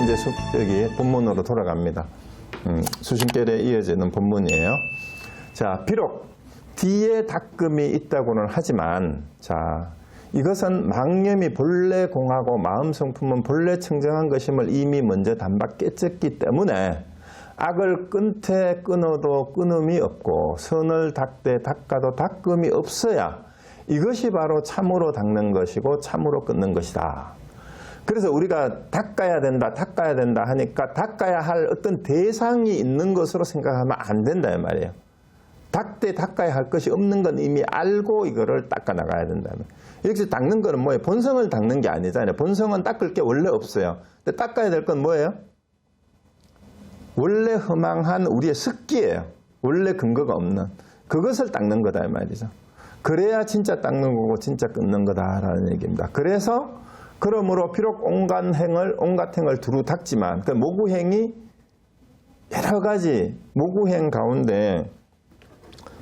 이제 본문으로 돌아갑니다. 수신결에 이어지는 본문이에요. 자, 비록 뒤에 닦음이 있다고는 하지만, 자, 이것은 망념이 본래 공하고 마음 성품은 본래 청정한 것임을 이미 먼저 단박 깨쳤기 때문에 악을 끊되 끊어도 끊음이 없고 선을 닦되 닦아도 닦음이 없어야 이것이 바로 참으로 닦는 것이고 참으로 끊는 것이다. 그래서 우리가 닦아야 된다 하니까 닦아야 할 어떤 대상이 있는 것으로 생각하면 안 된다 이 말이에요. 닦아야 할 것이 없는 건 이미 알고 이거를 닦아 나가야 된다. 이렇게 닦는 거는 뭐예요? 본성을 닦는 게 아니잖아요. 본성은 닦을 게 원래 없어요. 근데 닦아야 될 건 뭐예요? 원래 허망한 우리의 습기예요. 원래 근거가 없는 그것을 닦는 거다 이 말이죠. 그래야 진짜 닦는 거고 진짜 끊는 거다라는 얘기입니다. 그러므로 비록 온갖 행을 두루 닦지만 그 모구행이 여러 가지 모구행 가운데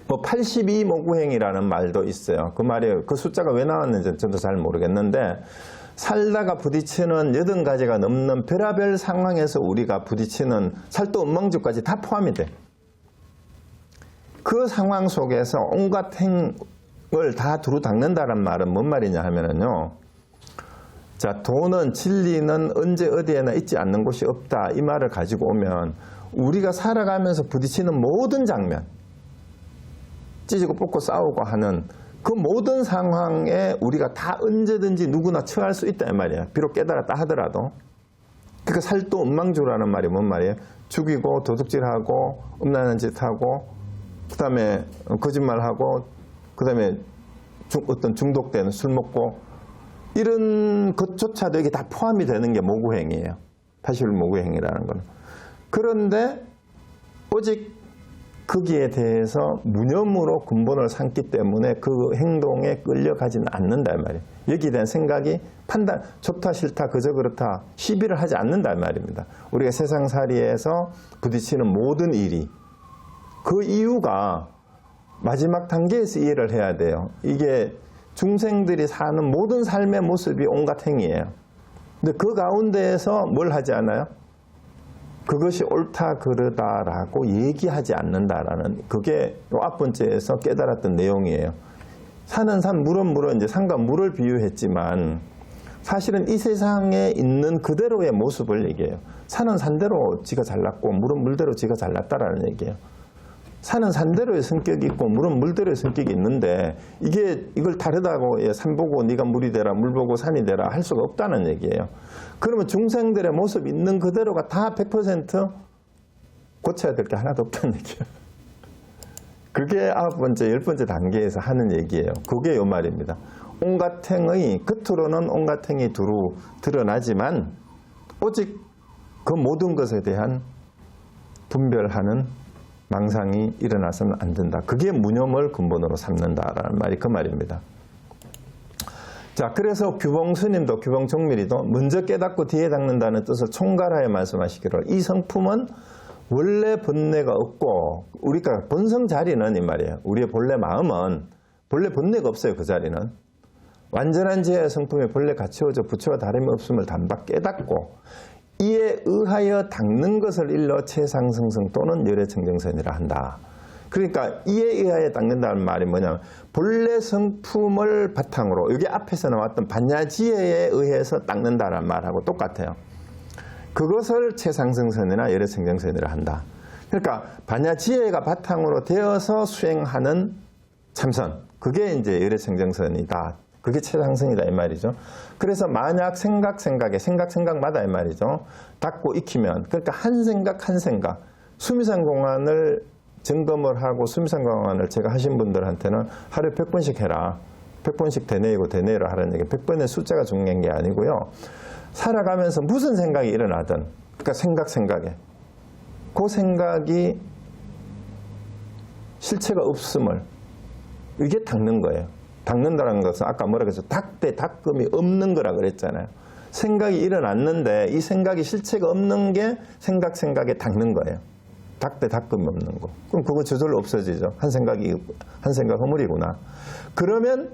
뭐 82 모구행이라는 말도 있어요. 그 말이 그 숫자가 왜 나왔는지 저도 잘 모르겠는데 살다가 부딪히는 80가지가 넘는 별하별 상황에서 우리가 부딪히는 살도 엉망주까지 다 포함이 돼. 그 상황 속에서 온갖 행을 다 두루 닦는다는 말은 뭔 말이냐 하면은요. 자, 도는 진리는 언제 어디에나 있지 않는 곳이 없다. 이 말을 가지고 오면 우리가 살아가면서 부딪히는 모든 장면, 찢고 뽑고 싸우고 하는 그 모든 상황에 우리가 다 언제든지 누구나 처할 수 있다 이 말이에요. 비록 깨달았다 하더라도. 그러니까 살도 엉망주라는 말이 뭔 말이에요? 죽이고 도둑질하고 음란한 짓하고 그 다음에 거짓말하고 그 다음에 어떤 중독되는 술 먹고 이런 것조차도 이게 다 포함이 되는 게 모구행이에요. 81 모구행이라는 거는. 그런데 오직 거기에 대해서 무념으로 근본을 삼기 때문에 그 행동에 끌려가지는 않는다 이 말이에요. 여기에 대한 생각이 판단, 좋다 싫다 그저 그렇다 시비를 하지 않는다 이 말입니다. 우리가 세상살이에서 부딪히는 모든 일이 그 이유가 마지막 단계에서 이해를 해야 돼요. 이게 중생들이 사는 모든 삶의 모습이 온갖 행위예요. 근데 그 가운데에서 뭘 하지 않아요? 그것이 옳다 그르다라고 얘기하지 않는다라는 그게 앞번째에서 깨달았던 내용이에요. 산은 산, 물은 이제 산과 물을 비유했지만 사실은 이 세상에 있는 그대로의 모습을 얘기해요. 산은 산대로 지가 잘났고 물은 물대로 지가 잘났다라는 얘기예요. 산은 산대로의 성격이 있고 물은 물대로의 성격이 있는데 이걸 다르다고 산 보고 네가 물이 되라 물 보고 산이 되라 할 수가 없다는 얘기예요. 그러면 중생들의 모습 있는 그대로가 다 100% 고쳐야 될 게 하나도 없다는 얘기예요. 그게 9번째, 10번째 단계에서 하는 얘기예요. 그게 요 말입니다. 온갖 행의, 겉으로는 온갖 행이 두루 드러나지만 오직 그 모든 것에 대한 분별하는 망상이 일어나서는 안 된다. 그게 무념을 근본으로 삼는다라는 말이 그 말입니다. 자, 그래서 규봉 스님도 규봉 정밀이도 먼저 깨닫고 뒤에 닦는다는 뜻을 총괄하여 말씀하시기를 이 성품은 원래 본래가 없고 우리가 본성 자리는 이 말이에요. 우리의 본래 마음은 본래 본래가 없어요. 그 자리는. 완전한 지혜의 성품이 본래 갖추어져 부처와 다름이 없음을 단박 깨닫고 이에 의하여 닦는 것을 일러 최상승성 또는 열애청정선이라 한다. 그러니까 이에 의하여 닦는다는 말이 뭐냐면 본래 성품을 바탕으로 여기 앞에서 나왔던 반야지혜에 의해서 닦는다는 말하고 똑같아요. 그것을 최상승선이나 열애청정선이라 한다. 그러니까 반야지혜가 바탕으로 되어서 수행하는 참선, 그게 이제 열애청정선이다. 그게 최상승이다 이 말이죠. 그래서 만약 생각마다 이 말이죠. 닦고 익히면 그러니까 한 생각 수미상공안을 점검을 하고 수미상공안을 제가 하신 분들한테는 하루에 100번씩 해라. 100번씩 되뇌라 하라는 얘기. 100번의 숫자가 중요한 게 아니고요. 살아가면서 무슨 생각이 일어나든 그러니까 생각에 그 생각이 실체가 없음을 이게 닦는 거예요. 닦는다는 것은 아까 뭐라 그랬죠? 닦음이 없는 거라 그랬잖아요. 생각이 일어났는데 이 생각이 실체가 없는 게 생각에 닦는 거예요. 닦음이 없는 거. 그럼 그거 저절로 없어지죠. 한 생각 허물이구나. 그러면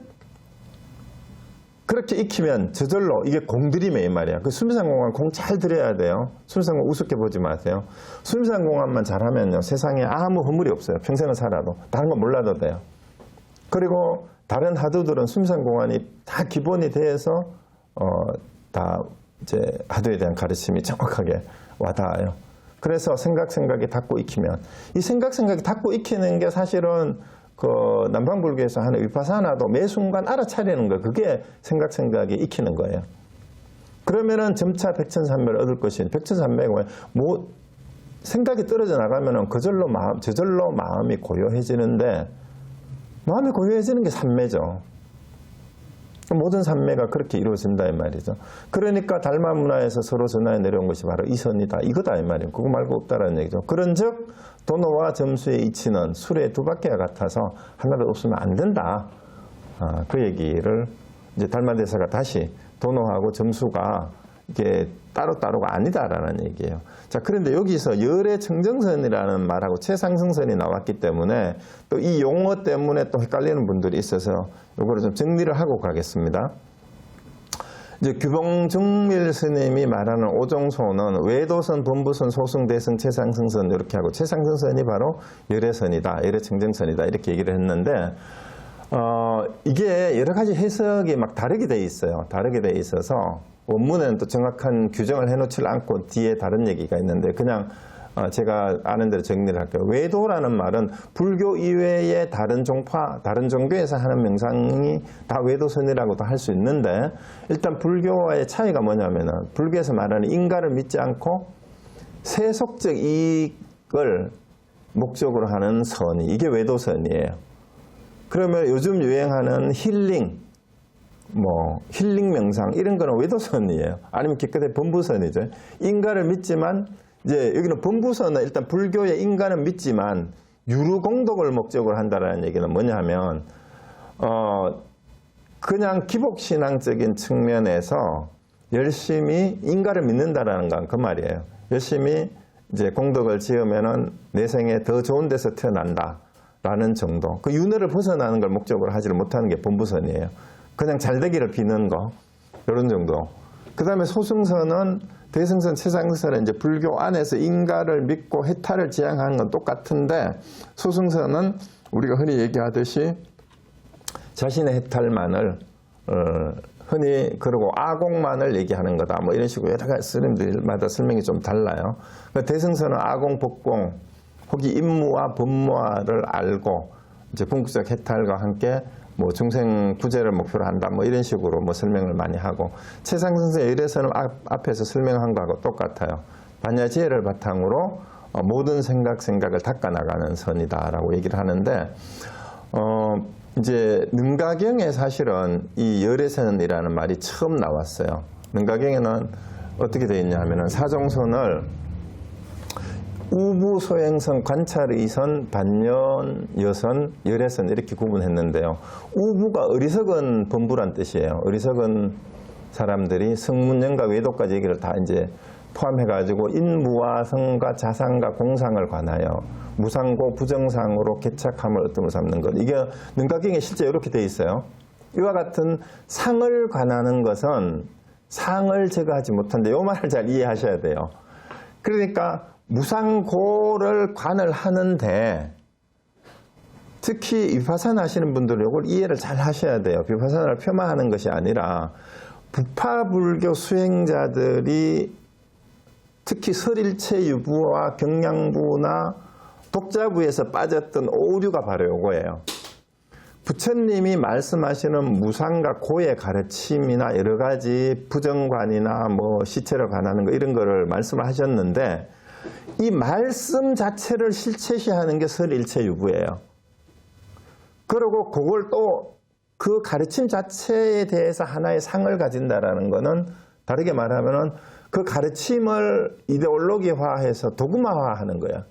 그렇게 익히면 저절로 이게 공들이면 이 말이야. 그 수미상공원 공 잘 들여야 돼요. 수미상공원 우습게 보지 마세요. 수미상공원만 잘하면요, 세상에 아무 허물이 없어요. 평생을 살아도. 다른 건 몰라도 돼요. 그리고 다른 하도들은 수미상공원이 다 기본이 돼서 다 이제 하도에 대한 가르침이 정확하게 와닿아요. 그래서 생각이 닿고 익히면, 이 생각이 닿고 익히는 게 사실은 그 남방불교에서 하는 위파사나도 매 순간 알아차리는 거, 그게 생각이 익히는 거예요. 그러면은 점차 백천삼매를 얻을 것인, 백천삼매가 뭐 생각이 떨어져 나가면은 저절로 마음이 고요해지는데, 마음이 고요해지는 게 삼매죠. 모든 삼매가 그렇게 이루어진다 이 말이죠. 그러니까 달마 문화에서 서로 전하에 내려온 것이 바로 이 선이다, 이거다 이 말이에요. 그거 말고 없다라는 얘기죠. 그런즉 도노와 점수의 이치는 술의 두 바퀴와 같아서 하나도 없으면 안 된다. 그 얘기를 이제 달마대사가 다시 도노하고 점수가 이게 따로가 아니다라는 얘기예요. 자, 그런데 여기서 열의 청정선이라는 말하고 최상승선이 나왔기 때문에 또 이 용어 때문에 또 헷갈리는 분들이 있어서 이거를 좀 정리를 하고 가겠습니다. 이제 규봉정밀 스님이 말하는 오종소는 외도선, 범부선, 소승, 대승, 최상승선 이렇게 하고, 최상승선이 바로 열의 선이다, 열의 청정선이다 이렇게 얘기를 했는데, 이게 여러 가지 해석이 막 다르게 돼 있어요. 다르게 돼 있어서 원문에는 또 정확한 규정을 해놓지 않고 뒤에 다른 얘기가 있는데, 그냥 제가 아는 대로 정리를 할게요. 외도라는 말은 불교 이외의 다른 종파, 다른 종교에서 하는 명상이 다 외도선이라고도 할 수 있는데, 일단 불교와의 차이가 뭐냐면은, 불교에서 말하는 인가를 믿지 않고 세속적 이익을 목적으로 하는 선이, 이게 외도선이에요. 그러면 요즘 유행하는 힐링 명상 이런 거는 외도선이에요. 아니면 기껏해 범부선이죠. 인가를 믿지만, 이제 여기는 범부선은 일단 불교의 인가는 믿지만 유루공덕을 목적으로 한다라는 얘기는 뭐냐 하면, 그냥 기복신앙적인 측면에서 열심히 인가를 믿는다라는 건 그 말이에요. 열심히 이제 공덕을 지으면은 내 생에 더 좋은 데서 태어난다라는 정도. 그 윤회를 벗어나는 걸 목적으로 하지를 못하는 게 범부선이에요. 그냥 잘 되기를 비는 거, 이런 정도. 그 다음에 소승선은 대승선, 최상승선은 이제 불교 안에서 인가를 믿고 해탈을 지향하는 건 똑같은데, 소승선은 우리가 흔히 얘기하듯이 자신의 해탈만을 흔히 그러고 아공만을 얘기하는 거다, 뭐 이런 식으로 여러 가지 스님들마다 설명이 좀 달라요. 그러니까 대승선은 아공, 법공, 혹이 임무와 법무와를 알고 이제 궁극적 해탈과 함께 뭐 중생 구제를 목표로 한다, 뭐 이런 식으로 뭐 설명을 많이 하고, 최상승선의 열에서는 앞에서 설명한 거하고 똑같아요. 반야지혜를 바탕으로 모든 생각을 닦아나가는 선이다라고 얘기를 하는데, 이제 능가경에 사실은 이 열애선이라는 말이 처음 나왔어요. 능가경에는 어떻게 되어 있냐 하면은 사종선을 우부, 소행선, 관찰의선, 반연여선, 열애선 이렇게 구분했는데요. 우부가 어리석은 범부란 뜻이에요. 어리석은 사람들이 성문연과 외도까지 얘기를 다 이제 포함해가지고 인무와 성과 자상과 공상을 관하여 무상고 부정상으로 개착함을 어뜸을 삼는 것. 이게 능가경에 실제 이렇게 되어 있어요. 이와 같은 상을 관하는 것은 상을 제거하지 못한데, 이 말을 잘 이해하셔야 돼요. 그러니까 무상고를 관을 하는데, 특히 위파사나 하시는 분들은 이걸 이해를 잘 하셔야 돼요. 위파사나를 폄하하는 것이 아니라 부파불교 수행자들이 특히 설일체 유부와 경량부나 독자부에서 빠졌던 오류가 바로 요거예요. 부처님이 말씀하시는 무상과 고의 가르침이나 여러 가지 부정관이나 뭐 시체를 관하는 거 이런 거를 말씀을 하셨는데, 이 말씀 자체를 실체시하는 게 설일체 유부예요. 그리고 그걸 또 그 가르침 자체에 대해서 하나의 상을 가진다라는 거는, 다르게 말하면은 그 가르침을 이데올로기화해서 도구마화하는 거야.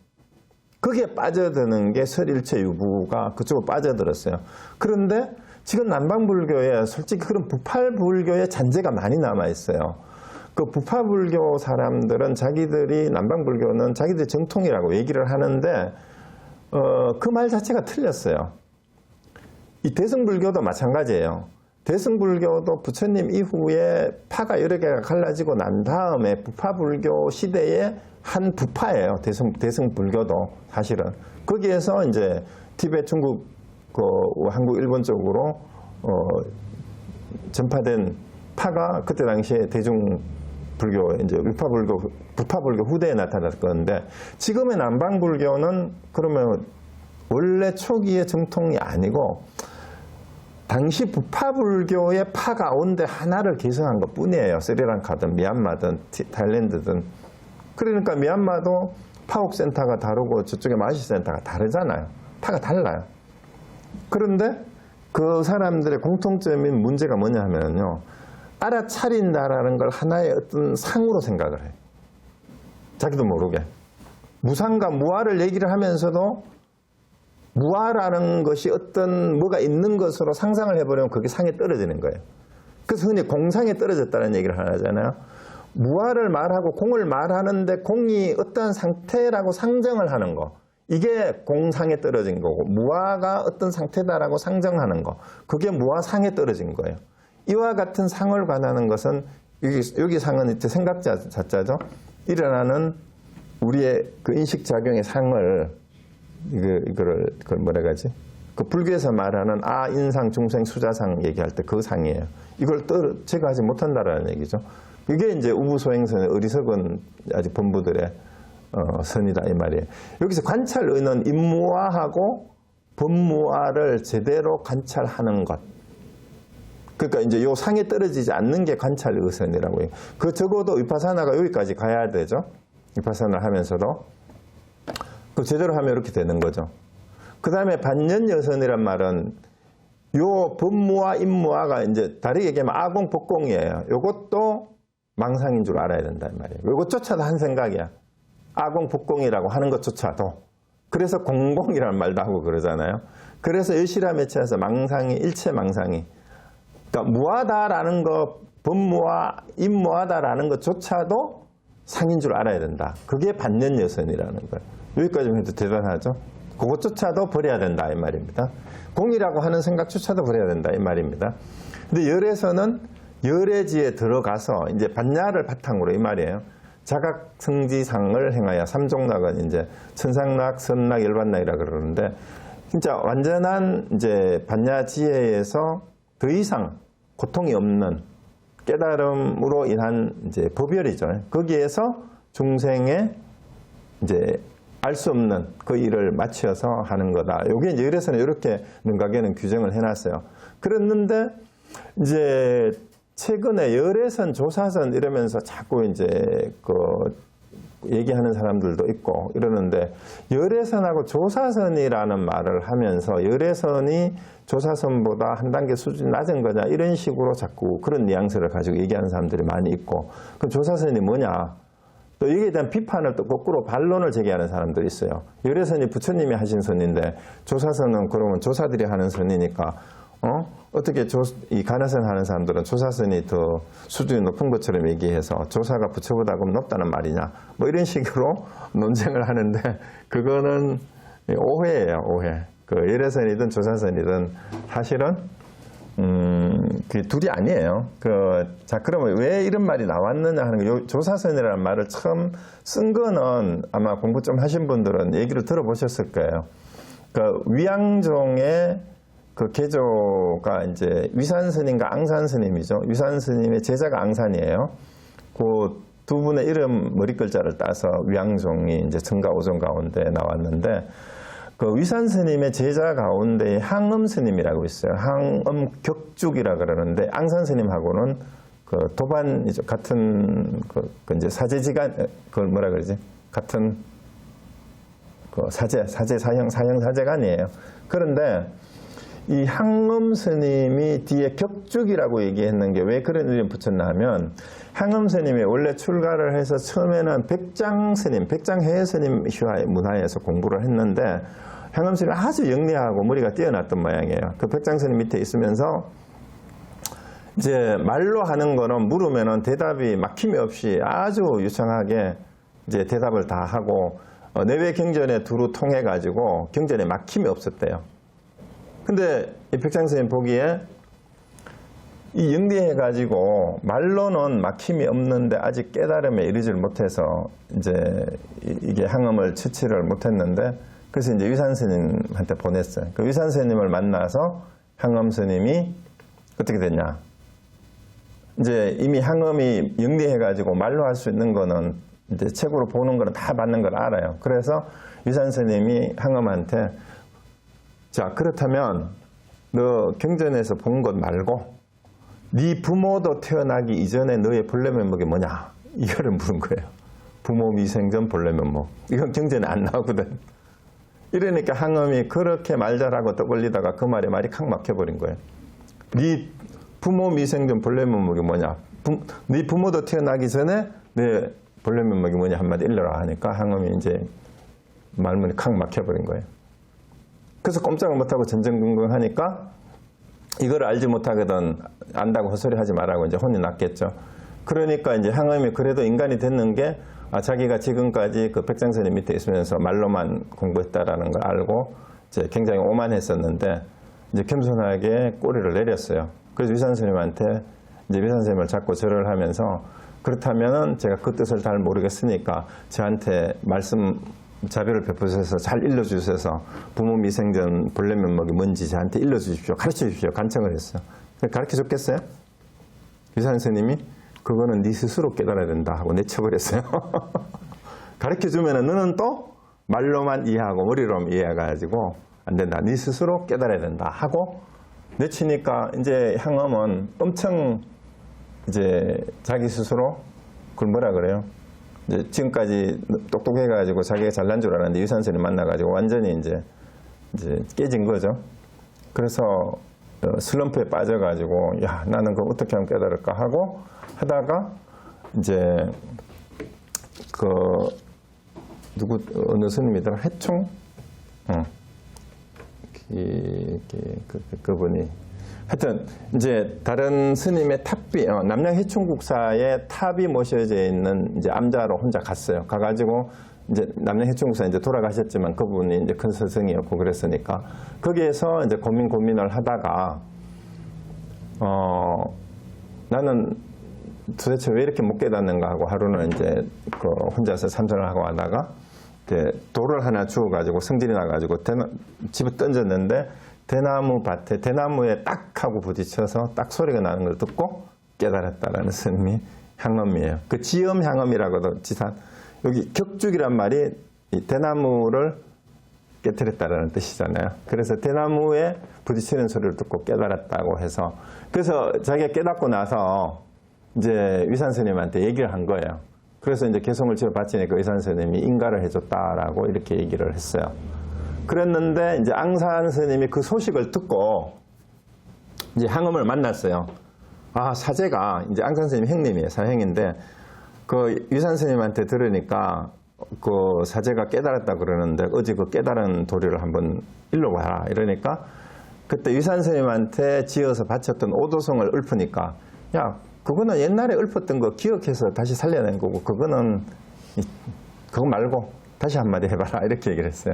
그게 빠져드는 게 설일체 유부가 그쪽으로 빠져들었어요. 그런데 지금 남방불교에 솔직히 그런 부팔불교의 잔재가 많이 남아있어요. 그 부파불교 사람들은 자기들이 남방불교는 자기들 정통이라고 얘기를 하는데, 그 말 자체가 틀렸어요. 이 대승불교도 마찬가지예요. 대승불교도 부처님 이후에 파가 여러 개가 갈라지고 난 다음에 부파불교 시대의 한 부파예요. 대승불교도 사실은. 거기에서 이제 티베트, 중국, 한국, 일본 쪽으로 전파된 파가 그때 당시에 대중불교, 이제 부파불교 후대에 나타났을 건데, 지금의 남방불교는 그러면 원래 초기의 정통이 아니고 당시 부파불교의 파 가운데 하나를 개성한 것 뿐이에요. 스리랑카든 미얀마든 타일랜드든. 그러니까 미얀마도 파옥센터가 다르고 저쪽에 마시센터가 다르잖아요. 파가 달라요. 그런데 그 사람들의 공통점인 문제가 뭐냐 하면요, 알아차린다라는 걸 하나의 어떤 상으로 생각을 해요. 자기도 모르게. 무상과 무아를 얘기를 하면서도 무아라는 것이 어떤 뭐가 있는 것으로 상상을 해버리면 그게 상에 떨어지는 거예요. 그래서 흔히 공상에 떨어졌다는 얘기를 하잖아요. 무아를 말하고 공을 말하는데 공이 어떠한 상태라고 상정을 하는 거, 이게 공상에 떨어진 거고, 무아가 어떤 상태다라고 상정하는 거, 그게 무아상에 떨어진 거예요. 이와 같은 상을 관하는 것은, 여기 상은 이제 생각자죠. 일어나는 우리의 그 인식작용의 상을, 이거를 뭐라 하지? 그 불교에서 말하는 인상, 중생, 수자상 얘기할 때 그 상이에요. 이걸 제거하지 못한다라는 얘기죠. 이게 이제 우부소행선의 어리석은 아직 본부들의 선이다 이 말이에요. 여기서 관찰의는 임무화하고 법무화를 제대로 관찰하는 것. 그러니까 이제 요 상에 떨어지지 않는 게 관찰의선이라고 해요. 그 적어도 위파사나가 여기까지 가야 되죠. 위파사나를 하면서도. 그 제대로 하면 이렇게 되는 거죠. 그 다음에 반연여선이란 말은 요 법무화, 임무화가 이제 다르게 얘기하면 아공, 법공이에요. 요것도 망상인 줄 알아야 된다 이 말이에요. 요것조차도 한 생각이야. 아공, 법공이라고 하는 것조차도. 그래서 공공이라는 말도 하고 그러잖아요. 그래서 여실함에 취해서 망상이, 일체 망상이. 그러니까 무하다라는 거, 법무화, 임무하다라는 것조차도 상인 줄 알아야 된다. 그게 반연여선이라는 거예요. 여기까지만 해도 대단하죠. 그것조차도 버려야 된다 이 말입니다. 공이라고 하는 생각조차도 버려야 된다 이 말입니다. 근데 열에서는 열애지에 들어가서 이제 반야를 바탕으로 이 말이에요. 자각성지상을 행하여 삼종락은 이제 천상락, 선락, 열반락이라 그러는데, 진짜 완전한 이제 반야지혜에서 더 이상 고통이 없는 깨달음으로 인한 이제 법열이죠. 거기에서 중생의 이제 알 수 없는 그 일을 맞춰서 하는 거다. 요게 이제 열에서는 이렇게 능가계는 규정을 해놨어요. 그랬는데 이제 최근에 열애선, 조사선 이러면서 자꾸 이제 얘기하는 사람들도 있고 이러는데, 열애선하고 조사선이라는 말을 하면서 열애선이 조사선보다 한 단계 수준이 낮은 거냐 이런 식으로 자꾸 그런 뉘앙스를 가지고 얘기하는 사람들이 많이 있고, 그 조사선이 뭐냐, 또 여기에 대한 비판을 또 거꾸로 반론을 제기하는 사람들이 있어요. 열애선이 부처님이 하신 선인데 조사선은 그러면 조사들이 하는 선이니까 어떻게 이 간화선 하는 사람들은 조사선이 더 수준이 높은 것처럼 얘기해서 조사가 부처보다 그럼 높다는 말이냐, 뭐 이런 식으로 논쟁을 하는데, 그거는 오해예요, 오해. 그 열애선이든 조사선이든 사실은 그 둘이 아니에요. 자, 그러면 왜 이런 말이 나왔느냐 하는 거, 조사선이라는 말을 처음 쓴 거는 아마 공부 좀 하신 분들은 얘기를 들어보셨을 거예요. 그 위양종의 그 개조가 이제 위산스님과 앙산스님이죠. 위산스님의 제자가 앙산이에요. 그 두 분의 이름 머리 글자를 따서 위양종이 이제 정가 5종 가운데 나왔는데, 그 위산스님의 제자 가운데 항엄스님이라고 있어요. 항엄격죽이라 그러는데, 앙산스님하고는 그 도반이죠. 같은 그 이제 사제지간, 그걸 뭐라 그러지? 같은 그 사형 사제간이에요. 그런데 이 항엄스님이 뒤에 격죽이라고 얘기했는 게 왜 그런 이름 붙였나 하면, 항엄스님이 원래 출가를 해서 처음에는 백장스님, 백장해스님 휘하의 문화에서 공부를 했는데, 항엄스님이 아주 영리하고 머리가 뛰어났던 모양이에요. 그 백장스님 밑에 있으면서 이제 말로 하는 거는 물으면은 대답이 막힘이 없이 아주 유창하게 이제 대답을 다 하고, 내외 경전에 두루 통해 가지고 경전에 막힘이 없었대요. 근데 이 백장스님 보기에 이 영리해가지고 말로는 막힘이 없는데 아직 깨달음에 이르지를 못해서 이제 이게 항암을 처치를 못했는데 그래서 이제 위산 스님한테 보냈어요. 그 위산 스님을 만나서 항암 스님이 어떻게 됐냐? 이제 이미 항암이 영리해가지고 말로 할 수 있는 거는 이제 책으로 보는 거는 다 맞는 걸 알아요. 그래서 위산 스님이 항암한테 자 그렇다면 너 경전에서 본 것 말고 네 부모도 태어나기 이전에 너의 본래 면목이 뭐냐? 이거를 물은 거예요. 부모 미생전 본래 면목. 이건 경전에 안 나오거든. 이러니까 항암이 그렇게 말 잘하고 떠벌리다가 그 말이 칵 막혀버린 거예요. 네 부모 미생전 본래 면목이 뭐냐? 네 부모도 태어나기 전에 내 본래 면목이 뭐냐 한마디 일러라 하니까 항암이 이제 말문이 칵 막혀버린 거예요. 그래서 꼼짝을 못하고 전전긍긍하니까 이걸 알지 못하거든 안다고 헛소리 하지 말라고 이제 혼이 났겠죠. 그러니까 이제 항암이 그래도 인간이 됐는 게 자기가 지금까지 그 백장스님 밑에 있으면서 말로만 공부했다라는 걸 알고 이제 굉장히 오만했었는데 이제 겸손하게 꼬리를 내렸어요. 그래서 위산 스님한테 이제 위산 스님을 잡고 절을 하면서 그렇다면은 제가 그 뜻을 잘 모르겠으니까 저한테 말씀 자비를 베푸셔서 잘 일러주셔서 부모 미생전 본래 면목이 뭔지 저한테 일러주십시오. 가르쳐주십시오. 간청을 했어요. 가르쳐줬겠어요? 위산 스님이 그거는 네 스스로 깨달아야 된다 하고 내쳐버렸어요. 가르쳐주면은 너는 또 말로만 이해하고 머리로만 이해해가지고 안 된다. 네 스스로 깨달아야 된다 하고 내치니까 이제 항암은 엄청 이제 자기 스스로 그걸 뭐라 그래요? 이제 지금까지 똑똑해가지고 자기가 잘난 줄 알았는데 위산 스님 만나가지고 완전히 이제 깨진 거죠. 그래서 슬럼프에 빠져가지고 야 나는 그거 어떻게 하면 깨달을까 하고 하다가 이제 그 어느 스님이더라 해총 그분이 하여튼 이제 다른 스님의 탑비 남양 해충국사에 탑이 모셔져 있는 이제 암자로 혼자 갔어요. 가가지고 이제 남양 해충국사 이제 돌아가셨지만 그분이 이제 큰 스승이었고 그랬으니까 거기에서 이제 고민을 하다가 나는 도대체 왜 이렇게 못 깨닫는가 하고 하루는 이제 그 혼자서 참선을 하고 하다가 돌을 하나 주워가지고 성질이 나가지고 집에 던졌는데 대나무 밭에 대나무에 딱 하고 부딪혀서 딱 소리가 나는 걸 듣고 깨달았다라는 스님이 향엄이에요. 그 지엄 향엄이라고도 지산 여기 격죽이란 말이 이 대나무를 깨뜨렸다라는 뜻이잖아요. 그래서 대나무에 부딪히는 소리를 듣고 깨달았다고 해서 그래서 자기가 깨닫고 나서 이제 위산 스님한테 얘기를 한 거예요. 그래서 이제 개성을 지어 바치니까 위산 스님이 인가를 해줬다라고 이렇게 얘기를 했어요. 그랬는데 이제 앙산 스님이 그 소식을 듣고 이제 항엄을 만났어요. 사제가 이제 앙산 스님 형님이에요. 사형인데 그 위산 스님한테 들으니까 그 사제가 깨달았다 그러는데 어제 그 깨달은 도리를 한번 일러봐라 이러니까 그때 위산 스님한테 지어서 바쳤던 오도성을 읊으니까 야 그거는 옛날에 읊었던 거 기억해서 다시 살려낸 거고 그거 말고 다시 한마디 해봐라 이렇게 얘기를 했어요.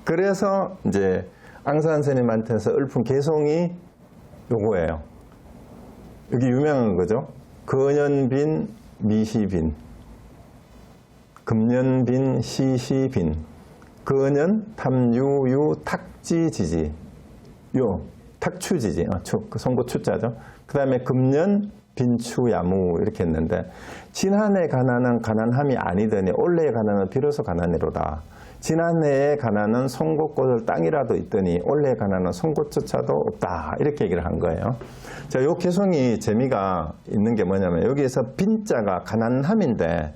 그래서 이제 앙산 스님한테서 읊은 개송이 요거예요. 여기 유명한 거죠. 근연빈 미시빈 금연빈 시시빈 근연 탐유유 탁지지지 요 탁추지지 그 송고 추자죠. 그 다음에 금연 빈추야무 이렇게 했는데 지난해 가난은 가난함이 아니더니 올해의 가난은 비로소 가난이로다. 지난해의 가난은 송곳꽃을 땅이라도 있더니 올해의 가난은 송곳조차도 없다. 이렇게 얘기를 한 거예요. 자, 요 개송이 재미가 있는 게 뭐냐면 여기에서 빈자가 가난함인데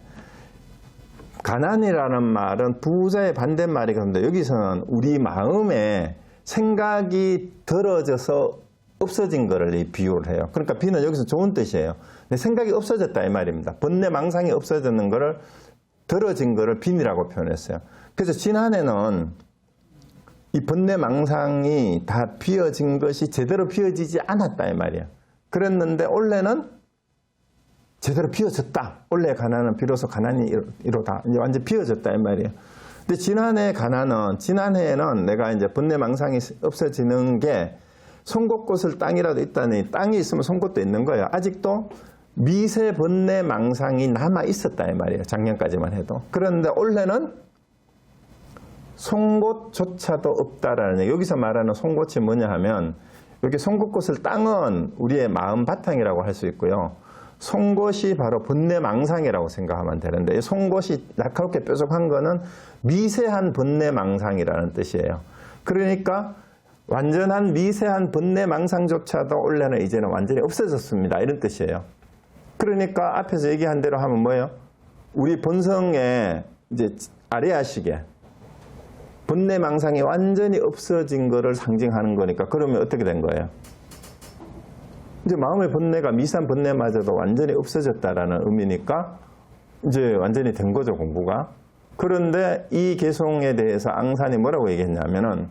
가난이라는 말은 부자의 반대말이거든요. 여기서는 우리 마음에 생각이 들어져서 없어진 거를 비유를 해요. 그러니까 빈은 여기서 좋은 뜻이에요. 내 생각이 없어졌다 이 말입니다. 번뇌 망상이 없어졌는 거를 들어진 거를 빈이라고 표현했어요. 그래서 지난해는 이 번뇌 망상이 다 비어진 것이 제대로 비어지지 않았다 이 말이에요. 그랬는데 올해는 제대로 비어졌다. 올해 가난은 비로소 가난이 이로다. 이제 완전 비어졌다 이 말이에요. 근데 지난해 가난은 지난해에는 내가 이제 번뇌 망상이 없어지는 게 송곳꽃을 땅이라도 있다니 땅이 있으면 송곳도 있는 거예요. 아직도 미세 번뇌 망상이 남아 있었다 이 말이에요. 작년까지만 해도. 그런데 올해는 송곳조차도 없다라는 얘기. 여기서 말하는 송곳이 뭐냐 하면 여기 송곳꽃을 땅은 우리의 마음 바탕이라고 할 수 있고요. 송곳이 바로 번뇌 망상이라고 생각하면 되는데 이 송곳이 날카롭게 뾰족한 거는 미세한 번뇌 망상이라는 뜻이에요. 그러니까 완전한 미세한 번뇌 망상조차도 올해는 이제는 완전히 없어졌습니다. 이런 뜻이에요. 그러니까 앞에서 얘기한 대로 하면 뭐예요? 우리 본성의 이제 아래아식에 번뇌 망상이 완전히 없어진 거를 상징하는 거니까 그러면 어떻게 된 거예요? 이제 마음의 번뇌가 미세한 번뇌마저도 완전히 없어졌다라는 의미니까 이제 완전히 된 거죠, 공부가. 그런데 이 개송에 대해서 앙산이 뭐라고 얘기했냐면은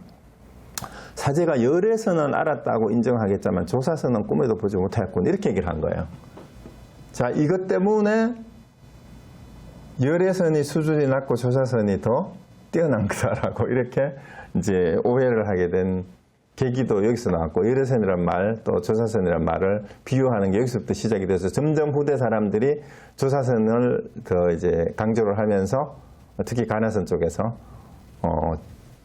사제가 열에서는 알았다고 인정하겠지만 조사서는 꿈에도 보지 못하였군 이렇게 얘기를 한 거예요. 자, 이것 때문에 열애선이 수준이 낮고 조사선이 더 뛰어난 거다라고 이렇게 이제 오해를 하게 된 계기도 여기서 나왔고, 열애선이란 말, 또 조사선이란 말을 비유하는 게 여기서부터 시작이 돼서 점점 후대 사람들이 조사선을 더 이제 강조를 하면서 특히 가나선 쪽에서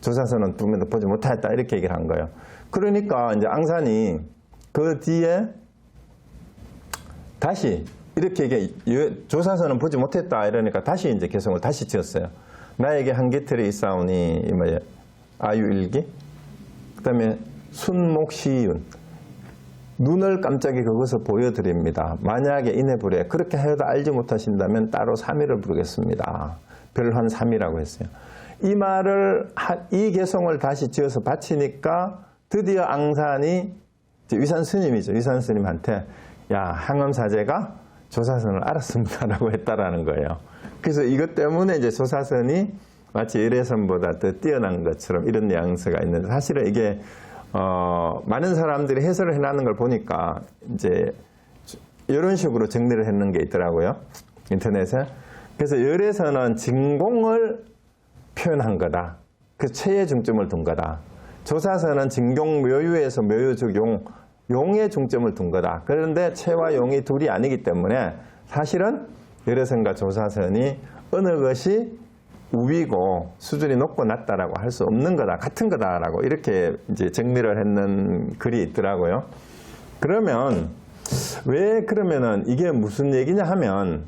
조사선은 꿈에도 보지 못하였다 이렇게 얘기를 한 거예요. 그러니까 이제 앙산이 그 뒤에 다시 이렇게 조사선은 보지 못했다 이러니까 다시 이제 개성을 다시 지었어요. 나에게 한계틀이 있사오니 뭐예요? 아유일기. 그다음에 순목시윤. 눈을 깜짝이 그것을 보여드립니다. 만약에 인해불에 그렇게 하여도 알지 못하신다면 따로 3일을 부르겠습니다. 별환 3이라고 했어요. 이 말을 이 개성을 다시 지어서 바치니까 드디어 앙산이 위산 스님이죠. 위산 스님한테 야, 항엄사제가 조사선을 알았습니다라고 했다라는 거예요. 그래서 이것 때문에 이제 조사선이 마치 열애선보다 더 뛰어난 것처럼 이런 뉘앙스가 있는데 사실은 이게 많은 사람들이 해설을 해놨는 걸 보니까 이제 이런 식으로 정리를 해놓은 게 있더라고요. 인터넷에. 그래서 열애선은 진공을 표현한 거다. 그 체에 중점을 둔 거다. 조사선은 진공 묘유에서 묘유 즉 용에 중점을 둔 거다. 그런데 체와 용이 둘이 아니기 때문에 사실은 열애선과 조사선이 어느 것이 우위고 수준이 높고 낮다라고 할 수 없는 거다. 같은 거다라고 이렇게 이제 정리를 했는 글이 있더라고요. 그러면 왜 그러면은 이게 무슨 얘기냐 하면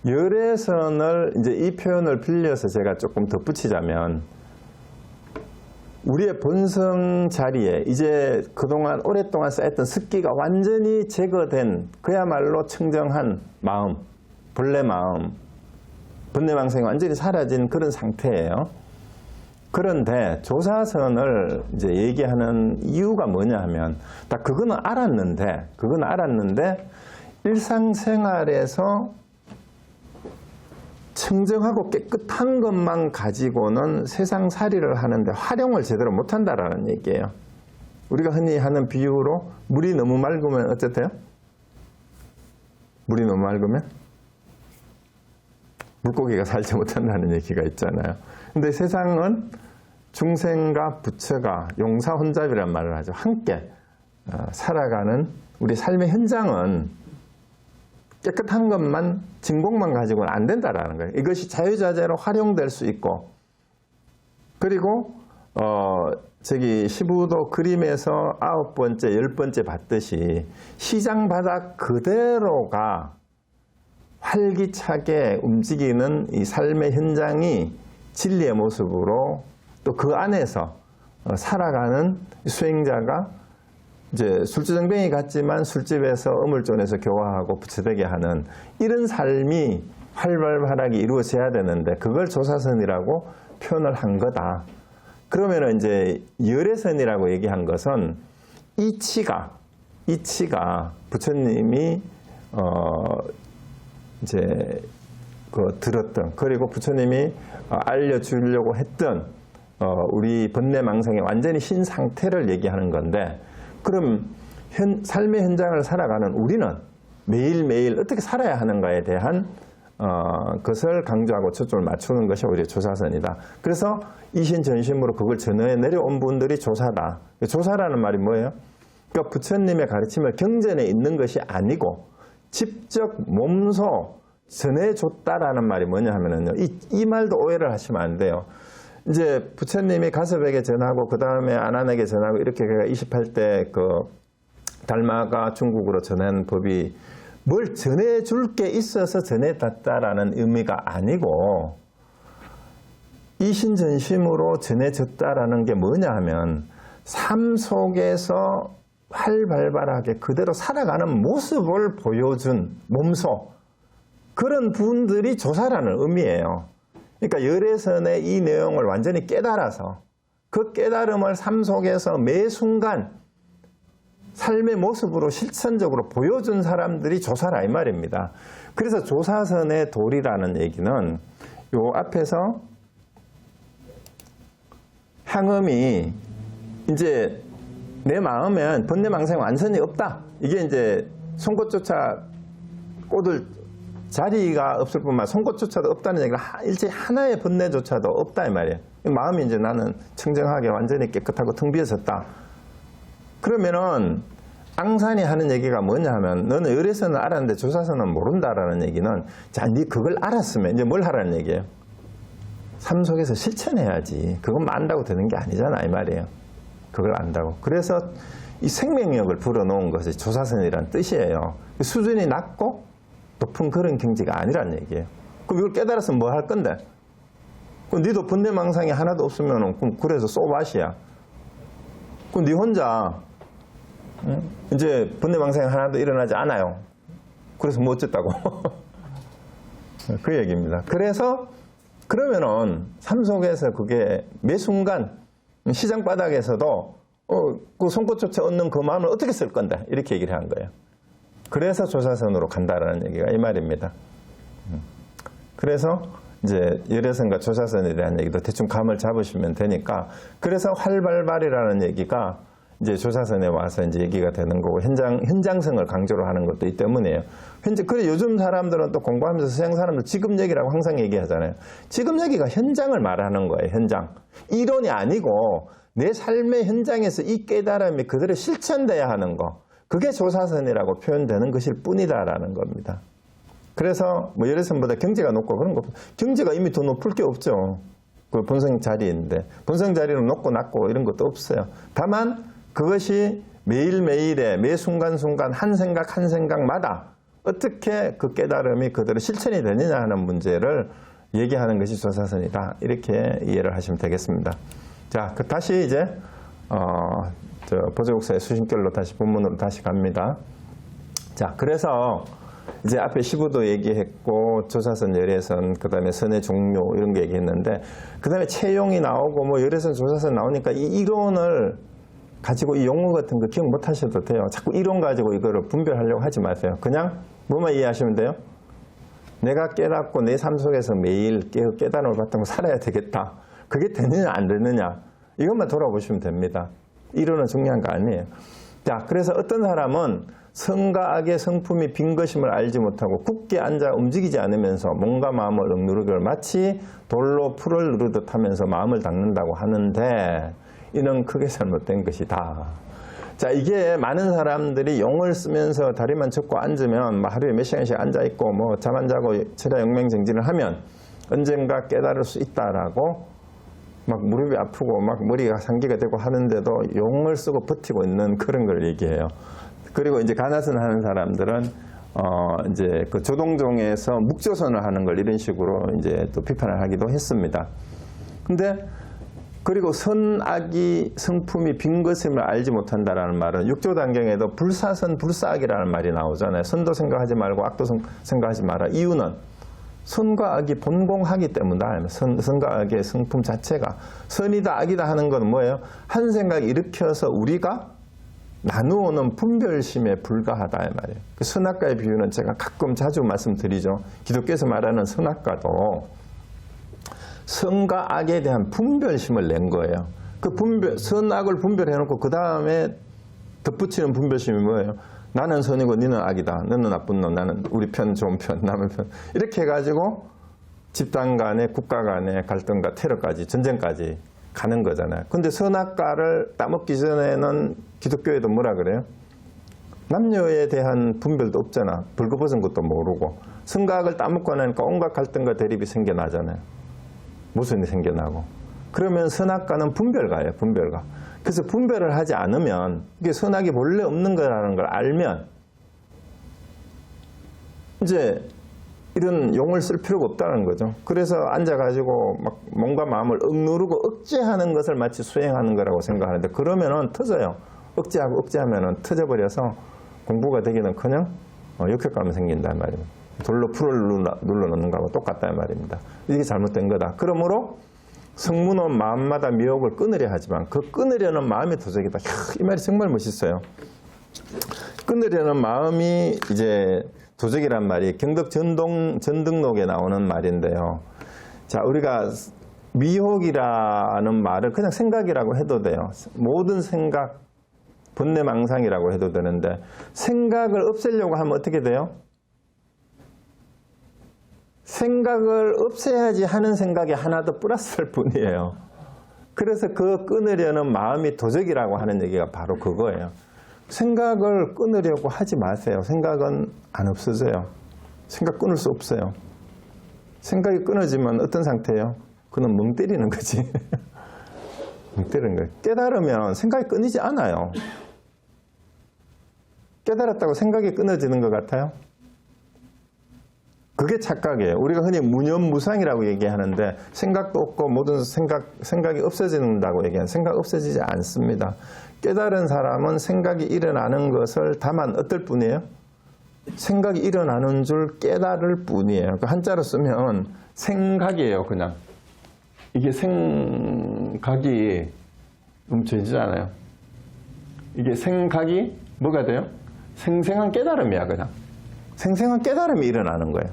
열애선을 이제 이 표현을 빌려서 제가 조금 덧붙이자면 우리의 본성 자리에 이제 그동안 오랫동안 쌓였던 습기가 완전히 제거된 그야말로 청정한 마음, 본래 마음, 번뇌망상이 완전히 사라진 그런 상태예요. 그런데 조사선을 이제 얘기하는 이유가 뭐냐 하면 딱 그거는 알았는데 일상생활에서 청정하고 깨끗한 것만 가지고는 세상살이를 하는데 활용을 제대로 못한다라는 얘기예요. 우리가 흔히 하는 비유로 물이 너무 맑으면 어쨌대요? 물이 너무 맑으면? 물고기가 살지 못한다는 얘기가 있잖아요. 근데 세상은 중생과 부처가 용사혼잡이라는 말을 하죠. 함께 살아가는 우리 삶의 현장은 깨끗한 것만, 진공만 가지고는 안 된다라는 거예요. 이것이 자유자재로 활용될 수 있고, 그리고 시부도 그림에서 9번째, 10번째 봤듯이 시장 바닥 그대로가 활기차게 움직이는 이 삶의 현장이 진리의 모습으로 또 그 안에서 살아가는 수행자가 이제 술주정뱅이 같지만 술집에서 어물존에서 교화하고 부처되게 하는 이런 삶이 활발하게 이루어져야 되는데 그걸 조사선이라고 표현을 한 거다. 그러면은 이제 열애선이라고 얘기한 것은 이치가 부처님이 이제 들었던 그리고 부처님이 알려주려고 했던 우리 번뇌망상의 완전히 신 상태를 얘기하는 건데, 그럼 삶의 현장을 살아가는 우리는 매일매일 어떻게 살아야 하는가에 대한 것을 강조하고 초점을 맞추는 것이 오히려 조사선이다. 그래서 이신전심으로 그걸 전해 내려온 분들이 조사다. 조사라는 말이 뭐예요? 그러니까 부처님의 가르침을 경전에 있는 것이 아니고 직접 몸소 전해줬다라는 말이 뭐냐 하면은요. 이 말도 오해를 하시면 안 돼요. 이제 부처님이 가섭에게 전하고 그 다음에 아난에게 전하고 이렇게 28대 그 달마가 중국으로 전한 법이 뭘 전해줄 게 있어서 전해졌다라는 의미가 아니고 이신전심으로 전해졌다라는 게 뭐냐 하면 삶 속에서 활발하게 그대로 살아가는 모습을 보여준 몸소 그런 분들이 조사라는 의미예요. 그러니까 열애선의 이 내용을 완전히 깨달아서 그 깨달음을 삶 속에서 매 순간 삶의 모습으로 실천적으로 보여준 사람들이 조사라 이 말입니다. 그래서 조사선의 도리라는 얘기는 요 앞에서 향음이 이제 내 마음엔 번뇌망상이 완전히 없다. 이게 이제 송곳조차 꽂을 자리가 없을 뿐만 송곳조차도 없다는 얘기가 일체 하나의 번뇌조차도 없다 이 말이에요. 마음이 이제 나는 청정하게 완전히 깨끗하고 텅 비어졌다. 그러면은 앙산이 하는 얘기가 뭐냐 하면 너는 열애선은 알았는데 조사선은 모른다라는 얘기는 자, 네 그걸 알았으면 이제 뭘 하라는 얘기예요? 삶 속에서 실천해야지. 그것만 안다고 되는 게 아니잖아 이 말이에요. 그걸 안다고. 그래서 이 생명력을 불어넣은 것이 조사선이라는 뜻이에요. 수준이 낮고 높은 그런 경지가 아니란 얘기예요. 그럼 이걸 깨달았으면 뭐 할 건데? 그럼 니도 번뇌망상이 하나도 없으면 그럼 그래서 쏘밭이야. 그럼 니 혼자 이제 번뇌망상이 하나도 일어나지 않아요. 그래서 뭐 어쨌다고? 그 얘기입니다. 그래서 그러면은 삶 속에서 그게 매 순간 시장 바닥에서도 그 송곳조차 얻는 그 마음을 어떻게 쓸 건데? 이렇게 얘기를 한 거예요. 그래서 조사선으로 간다라는 얘기가 이 말입니다. 그래서 이제 열애선과 조사선에 대한 얘기도 대충 감을 잡으시면 되니까 그래서 활발발이라는 얘기가 이제 조사선에 와서 이제 얘기가 되는 거고 현장성을 강조를 하는 것도 이 때문이에요. 그래 요즘 사람들은 또 공부하면서 서양 사람들 지금 얘기라고 항상 얘기하잖아요. 지금 얘기가 현장을 말하는 거예요. 현장. 이론이 아니고 내 삶의 현장에서 이 깨달음이 그대로 실천돼야 하는 거. 그게 조사선이라고 표현되는 것일 뿐이다라는 겁니다. 그래서 뭐 열애선보다 경지가 높고 그런 거 경지가 이미 더 높을 게 없죠. 그 본성 자리인데 본성 자리는 높고 낮고 이런 것도 없어요. 다만 그것이 매일매일의 매 순간순간 한 생각 한 생각마다 어떻게 그 깨달음이 그대로 실천이 되느냐 하는 문제를 얘기하는 것이 조사선이다. 이렇게 이해를 하시면 되겠습니다. 자, 다시 이제 보조국사의 수신결로 다시 본문으로 다시 갑니다. 자, 그래서 이제 앞에 시부도 얘기했고 조사선, 열애선, 그 다음에 선의 종료 이런 거 얘기했는데 그 다음에 채용이 나오고 뭐 열애선, 조사선 나오니까 이 이론을 가지고 이 용어 같은 거 기억 못 하셔도 돼요. 자꾸 이론 가지고 이거를 분별하려고 하지 마세요. 그냥 뭐만 이해하시면 돼요? 내가 깨닫고 내 삶 속에서 매일 깨달음을 바탕으로 살아야 되겠다. 그게 되느냐 안 되느냐 이것만 돌아보시면 됩니다. 이론은 중요한 거 아니에요. 자, 그래서 어떤 사람은 성과 악의 성품이 빈 것임을 알지 못하고 굳게 앉아 움직이지 않으면서 몸과 마음을 억누르기를 마치 돌로 풀을 누르듯 하면서 마음을 닦는다고 하는데 이는 크게 잘못된 것이다. 자, 이게 많은 사람들이 용을 쓰면서 다리만 접고 앉으면 하루에 몇 시간씩 앉아있고 뭐 잠 안 자고 철야 영맹정진을 하면 언젠가 깨달을 수 있다라고 막 무릎이 아프고 막 머리가 상기가 되고 하는데도 용을 쓰고 버티고 있는 그런 걸 얘기해요. 그리고 이제 가나선 하는 사람들은 이제 그 조동종에서 묵조선을 하는 걸 이런 식으로 이제 또 비판을 하기도 했습니다. 근데 그리고 선악이 성품이 빈 것임을 알지 못한다라는 말은 육조단경에도 불사선 불사악이라는 말이 나오잖아요. 선도 생각하지 말고 악도 생각하지 마라. 이유는 선과 악이 본공하기 때문이다. 선과 악의 성품 자체가 선이다 악이다 하는 건 뭐예요? 한 생각 일으켜서 우리가 나누어는 분별심에 불과하다 이 말이에요. 그 선악과의 비유는 제가 가끔 자주 말씀드리죠. 기독교에서 말하는 선악과도 선과 악에 대한 분별심을 낸 거예요. 그 선악을 분별해놓고 그 다음에 덧붙이는 분별심이 뭐예요? 나는 선이고 너는 악이다. 너는 나쁜 놈, 나는 우리 편 좋은 편, 남의 편. 이렇게 해가지고 집단 간에 국가 간의 갈등과 테러까지 전쟁까지 가는 거잖아요. 근데 선악과를 따먹기 전에는 기독교에도 뭐라 그래요? 남녀에 대한 분별도 없잖아. 벌거벗은 것도 모르고. 성각을 따먹고 나니까 온갖 갈등과 대립이 생겨나잖아요. 모순이 생겨나고. 그러면 선악과는 분별가예요. 분별가. 그래서 분별을 하지 않으면 이게 선악이 본래 없는 거라는 걸 알면 이제 이런 용을 쓸 필요가 없다는 거죠. 그래서 앉아가지고 막 몸과 마음을 억누르고 억제하는 것을 마치 수행하는 거라고 생각하는데 그러면은 터져요. 억제하고 억제하면은 터져버려서 공부가 되기는커녕 역효과만 생긴단 말입니다. 돌로 풀을 눌러놓는 거하고 똑같단 말입니다. 이게 잘못된 거다. 그러므로 성문은 마음마다 미혹을 끊으려 하지만 그 끊으려는 마음이 도적이다. 이 말이 정말 멋있어요. 끊으려는 마음이 이제 도적이란 말이 경덕 전등록에 나오는 말인데요. 자, 우리가 미혹이라는 말을 그냥 생각이라고 해도 돼요. 모든 생각, 번뇌망상이라고 해도 되는데 생각을 없애려고 하면 어떻게 돼요? 생각을 없애야지 하는 생각이 하나 더 플러스일 뿐이에요. 그래서 그 끊으려는 마음이 도적이라고 하는 얘기가 바로 그거예요. 생각을 끊으려고 하지 마세요. 생각은 안 없어져요. 생각 끊을 수 없어요. 생각이 끊어지면 어떤 상태예요? 그는 멍 때리는 거지. 멍 때리는 거예요. 깨달으면 생각이 끊이지 않아요. 깨달았다고 생각이 끊어지는 것 같아요? 그게 착각이에요. 우리가 흔히 무념무상이라고 얘기하는데 생각도 없고 모든 생각이 없어진다고 얘기하는 생각 없어지지 않습니다. 깨달은 사람은 생각이 일어나는 것을 다만 어떨 뿐이에요? 생각이 일어나는 줄 깨달을 뿐이에요. 그 한자로 쓰면 생각이에요. 그냥. 이게 생각이 움켜지잖아요. 이게 생각이 뭐가 돼요? 생생한 깨달음이야. 그냥. 생생한 깨달음이 일어나는 거예요.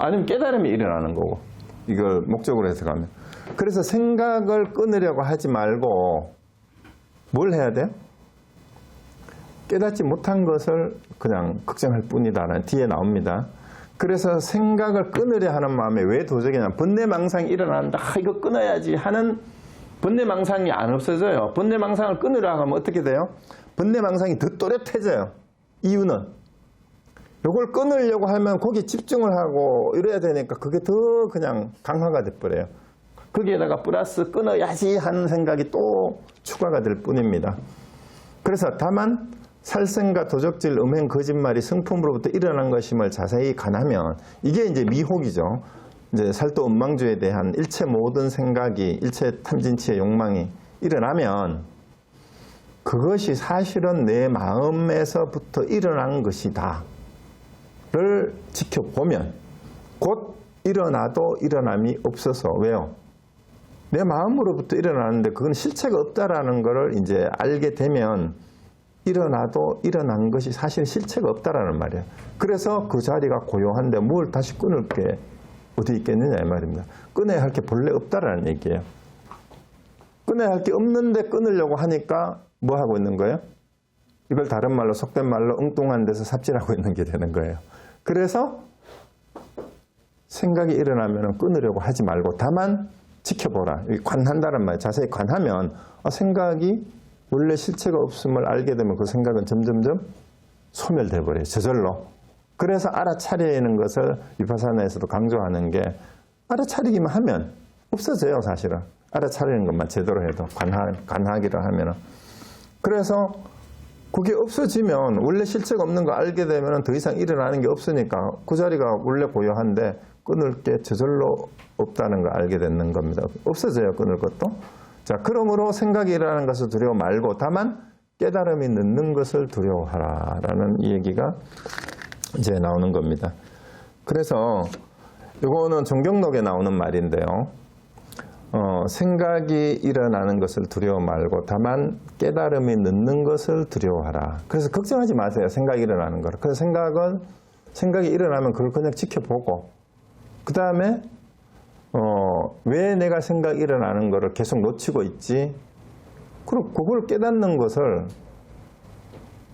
아니면 깨달음이 일어나는 거고 이걸 목적으로 해석하면 그래서 생각을 끊으려고 하지 말고 뭘 해야 돼요? 깨닫지 못한 것을 그냥 걱정할 뿐이다라는 뒤에 나옵니다. 그래서 생각을 끊으려 하는 마음에 왜 도적이냐 번뇌망상이 일어난다 이거 끊어야지 하는 번뇌망상이 안 없어져요. 번뇌망상을 끊으려 하면 어떻게 돼요? 번뇌망상이 더 또렷해져요. 이유는 이걸 끊으려고 하면 거기에 집중을 하고 이래야 되니까 그게 더 그냥 강화가 돼버려요. 거기에다가 플러스 끊어야지 하는 생각이 또 추가가 될 뿐입니다. 그래서 다만 살생과 도적질, 음행, 거짓말이 성품으로부터 일어난 것임을 자세히 간하면 이게 이제 미혹이죠. 이제 살도 음망주에 대한 일체 모든 생각이 일체 탐진치의 욕망이 일어나면 그것이 사실은 내 마음에서부터 일어난 것이다. 를 지켜보면 곧 일어나도 일어남이 없어서 왜요? 내 마음으로부터 일어나는데 그건 실체가 없다라는 것을 이제 알게 되면 일어나도 일어난 것이 사실 실체가 없다라는 말이에요. 그래서 그 자리가 고요한데 뭘 다시 끊을 게 어디 있겠느냐 이 말입니다. 끊어야 할 게 본래 없다라는 얘기예요. 끊어야 할 게 없는데 끊으려고 하니까 뭐 하고 있는 거예요? 이걸 다른 말로 속된 말로 엉뚱한 데서 삽질하고 있는 게 되는 거예요. 그래서 생각이 일어나면 끊으려고 하지 말고 다만 지켜보라. 관한다는 말 자세히 관하면 생각이 원래 실체가 없음을 알게 되면 그 생각은 점점점 소멸돼 버려요. 저절로. 그래서 알아차리는 것을 위파사나에서도 강조하는 게 알아차리기만 하면 없어져요. 사실은. 알아차리는 것만 제대로 해도 관하기를 하면. 그래서 그게 없어지면 원래 실체가 없는 거 알게 되면 더 이상 일어나는 게 없으니까 그 자리가 원래 고요한데 끊을 게 저절로 없다는 걸 알게 되는 겁니다. 없어져요. 끊을 것도. 자, 그러므로 생각이 일어나는 것을 두려워 말고 다만 깨달음이 늦는 것을 두려워하라라는 이 얘기가 이제 나오는 겁니다. 그래서 이거는 정경록에 나오는 말인데요. 생각이 일어나는 것을 두려워 말고 다만 깨달음이 늦는 것을 두려워하라. 그래서 걱정하지 마세요. 생각이 일어나는 거를. 그래서 생각이 일어나면 그걸 그냥 지켜보고 그 다음에 왜 내가 생각이 일어나는 거를 계속 놓치고 있지? 그럼 그걸 깨닫는 것을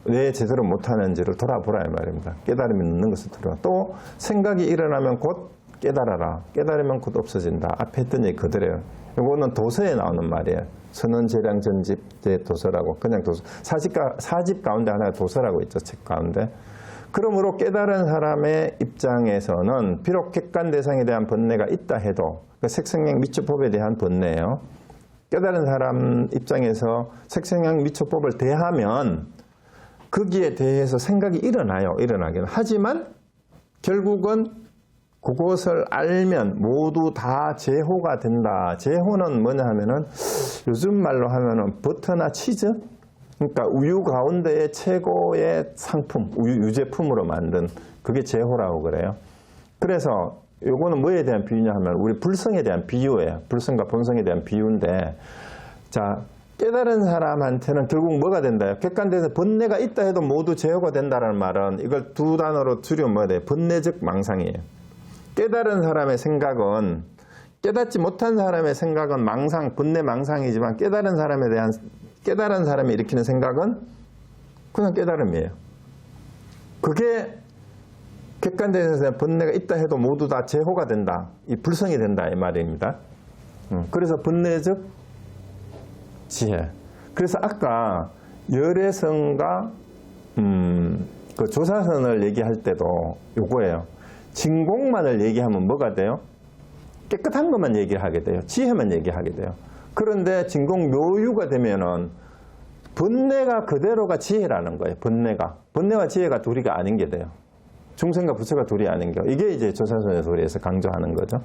왜 제대로 못하는지를 돌아보라 이 말입니다. 깨달음이 늦는 것을 두려워. 또 생각이 일어나면 곧 깨달아라. 깨달으면 곧 없어진다. 앞에 했던 얘기 그대로예요. 이거는 도서에 나오는 말이에요. 선원재량 전집대 도서라고. 그냥 도서. 사집 가운데 하나가 도서라고 있죠. 책 가운데. 그러므로 깨달은 사람의 입장에서는 비록 객관 대상에 대한 번뇌가 있다 해도 색성량 미처법에 대한 번뇌예요. 깨달은 사람 입장에서 색성량 미처법을 대하면 거기에 대해서 생각이 일어나요. 일어나기는. 하지만 결국은 그것을 알면 모두 다 제호가 된다. 제호는 뭐냐 하면은 요즘 말로 하면은 버터나 치즈? 그러니까 우유 가운데의 최고의 상품, 우유 유제품으로 만든 그게 제호라고 그래요. 그래서 요거는 뭐에 대한 비유냐 하면 우리 불성에 대한 비유예요. 불성과 본성에 대한 비유인데, 자, 깨달은 사람한테는 결국 뭐가 된다요? 객관돼서 번뇌가 있다 해도 모두 제호가 된다는 말은 이걸 두 단어로 줄이면 뭐가 돼요? 번뇌적 망상이에요. 깨달은 사람의 생각은, 깨닫지 못한 사람의 생각은 망상, 번뇌 망상이지만 깨달은 사람이 일으키는 생각은 그냥 깨달음이에요. 그게 객관돼서 번뇌가 있다 해도 모두 다 제호가 된다. 이 불성이 된다 이 말입니다. 그래서 번뇌적 지혜. 그래서 아까 열애성과 그 조사선을 얘기할 때도 요거예요. 진공만을 얘기하면 뭐가 돼요? 깨끗한 것만 얘기를 하게 돼요. 지혜만 얘기하게 돼요. 그런데 진공 묘유가 되면은 번뇌가 그대로가 지혜라는 거예요. 번뇌와 지혜가 둘이가 아닌 게 돼요. 중생과 부처가 둘이 아닌 게. 이게 이제 조사선의 소리에서 강조하는 거죠.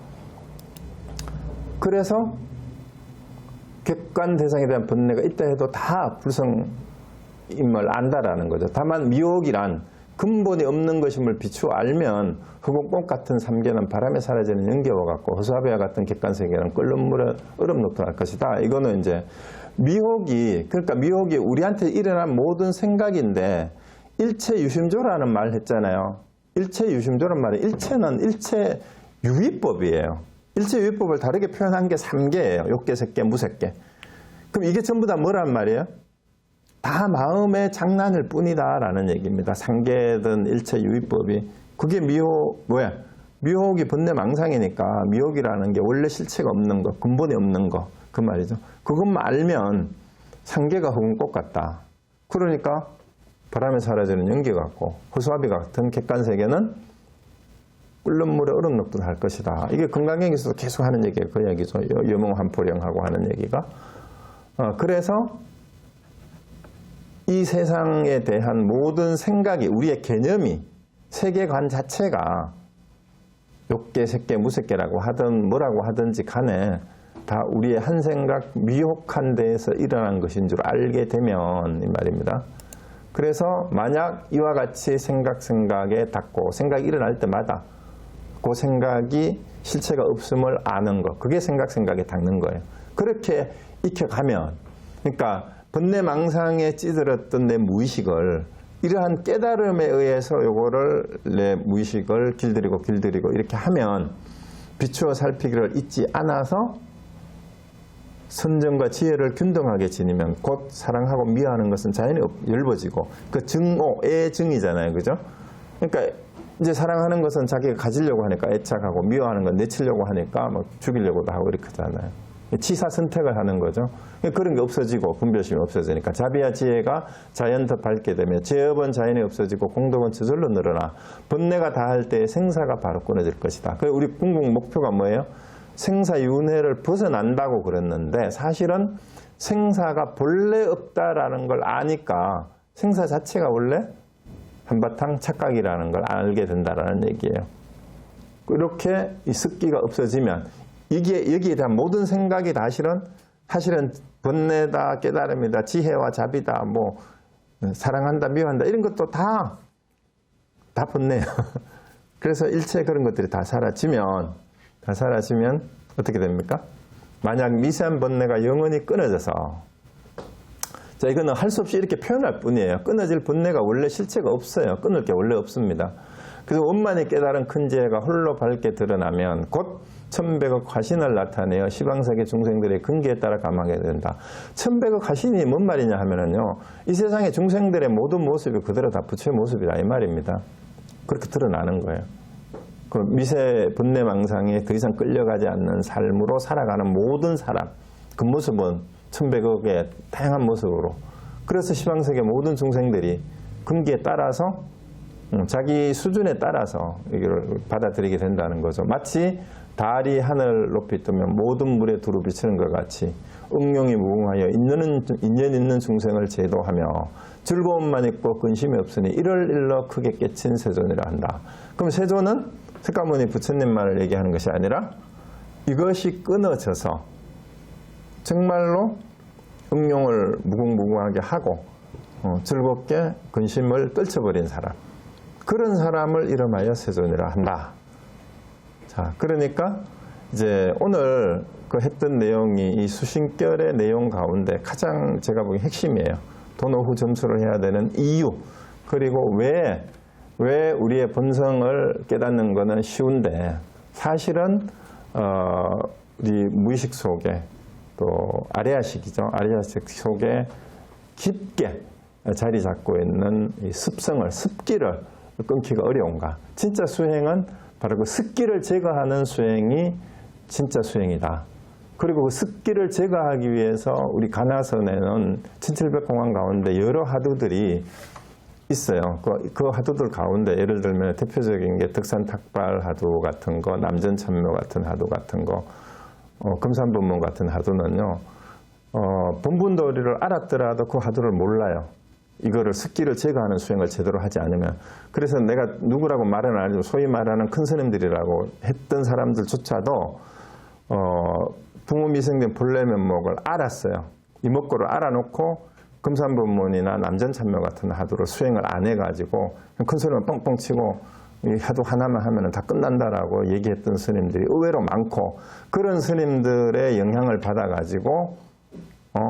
그래서 객관 대상에 대한 번뇌가 있다 해도 다 불성임을 안다라는 거죠. 다만 미혹이란 근본이 없는 것임을 비추어 알면 흑옥꽃 같은 삼계는 바람에 사라지는 연기와 같고 허수아비와 같은 객관세계는 끓는 물에 얼음 녹통할 것이다. 이거는 이제 그러니까 미혹이 우리한테 일어난 모든 생각인데 일체 유심조라는 말 했잖아요. 일체 유심조란 말은 일체는 일체 유의법이에요. 일체 유의법을 다르게 표현한 게 3개예요. 욕계, 색계, 무색계. 그럼 이게 전부 다 뭐란 말이에요? 다 마음의 장난일 뿐이다 라는 얘기입니다. 상계든 일체 유의법이. 그게 미혹이 번뇌 망상이니까 미혹이라는 게 원래 실체가 없는 거, 근본이 없는 거, 그 말이죠. 그것만 알면 상계가 흑운꽃 같다. 그러니까 바람에 사라지는 연기 같고 허수아비 같은 객관세계는 끓는 물에 얼음 녹듯 할 것이다. 이게 건강경에서도 계속 하는 얘기예요. 그 얘기죠. 여몽환포령하고 하는 얘기가. 그래서 이 세상에 대한 모든 생각이, 우리의 개념이, 세계관 자체가 욕계, 색계, 무색계라고 하든 뭐라고 하든지 간에 다 우리의 한 생각, 미혹한 데에서 일어난 것인 줄 알게 되면 이 말입니다. 그래서 만약 이와 같이 생각에 닿고 생각이 일어날 때마다 그 생각이 실체가 없음을 아는 것, 그게 생각에 닿는 거예요. 그렇게 익혀가면, 그러니까 번뇌 망상에 찌들었던 내 무의식을 이러한 깨달음에 의해서 요거를 내 무의식을 길들이고 이렇게 하면 비추어 살피기를 잊지 않아서 선정과 지혜를 균등하게 지니면 곧 사랑하고 미워하는 것은 자연히 엷어지고, 그 증오의 증이잖아요. 그죠? 그러니까 이제 사랑하는 것은 자기가 가지려고 하니까 애착하고, 미워하는 건 내치려고 하니까 막 죽이려고도 하고 이렇게 하잖아요. 치사 선택을 하는 거죠. 그런 게 없어지고 분별심이 없어지니까 자비와 지혜가 자연 더 밝게 되며 죄업은 자연히 없어지고 공덕은 저절로 늘어나 번뇌가 다할 때 생사가 바로 끊어질 것이다. 그래서 우리 궁극 목표가 뭐예요? 생사윤회를 벗어난다고 그랬는데 사실은 생사가 본래 없다라는 걸 아니까 생사 자체가 원래 한바탕 착각이라는 걸 알게 된다라는 얘기예요. 이렇게 이 습기가 없어지면 여기에 대한 모든 생각이 사실은 번뇌다, 깨달음이다, 지혜와 자비다, 뭐 사랑한다, 미워한다 이런 것도 다 번뇌예요. 그래서 일체 그런 것들이 다 사라지면 어떻게 됩니까? 만약 미세한 번뇌가 영원히 끊어져서, 자, 이거는 할 수 없이 이렇게 표현할 뿐이에요. 끊어질 번뇌가 원래 실체가 없어요. 끊을 게 원래 없습니다. 그래서 원만히 깨달은 큰 지혜가 홀로 밝게 드러나면 곧 천백억 화신을 나타내어 시방세계 중생들의 근기에 따라 감하게 된다. 천백억 화신이 뭔 말이냐 하면은요, 이 세상의 중생들의 모든 모습이 그대로 다 부처의 모습이다 이 말입니다. 그렇게 드러나는 거예요. 그 미세 분내망상에 더 이상 끌려가지 않는 삶으로 살아가는 모든 사람, 그 모습은 1100억의 다양한 모습으로. 그래서 시방세계 모든 중생들이 금기에 따라서 자기 수준에 따라서 이걸 받아들이게 된다는 거죠. 마치 달이 하늘 높이 뜨면 모든 물에 두루 비치는 것 같이 응용이 무궁하여 인연 있는 중생을 제도하며 즐거움만 있고 근심이 없으니 이를 일러 크게 깨친 세존이라 한다. 그럼 세존은 석가모니 부처님 말을 얘기하는 것이 아니라 이것이 끊어져서 정말로 응용을 무궁무궁하게 하고 즐겁게 근심을 떨쳐버린 사람, 그런 사람을 이름하여 세존이라 한다. 자, 그러니까 이제 오늘 그 했던 내용이 이 수신결의 내용 가운데 가장 제가 보기엔 핵심이에요. 도노후 점수를 해야 되는 이유, 그리고 왜 우리의 본성을 깨닫는 것은 쉬운데 사실은 우리 무의식 속에 또 아레아식이죠. 아레아식 속에 깊게 자리 잡고 있는 이 습기를 끊기가 어려운가. 진짜 수행은 바로 그 습기를 제거하는 수행이 진짜 수행이다. 그리고 그 습기를 제거하기 위해서 우리 가나선에는 1700공안 가운데 여러 하두들이 있어요. 그 하두들 가운데 예를 들면 대표적인 게 덕산탁발 하두 같은 거, 남전참묘 같은 하두 같은 거, 금산법문 같은 하두는요, 본분도리를 알았더라도 그 하두를 몰라요. 이거를 습기를 제거하는 수행을 제대로 하지 않으면. 그래서 내가 누구라고 말은 안 해도 소위 말하는 큰 스님들이라고 했던 사람들조차도 부모미생된 본래 면목을 알았어요. 이목구를 알아놓고 금산법문이나 남전참묘 같은 하두를 수행을 안 해가지고 큰 소리만 뻥뻥 치고 이 하두 하나만 하면 다 끝난다라고 얘기했던 스님들이 의외로 많고, 그런 스님들의 영향을 받아가지고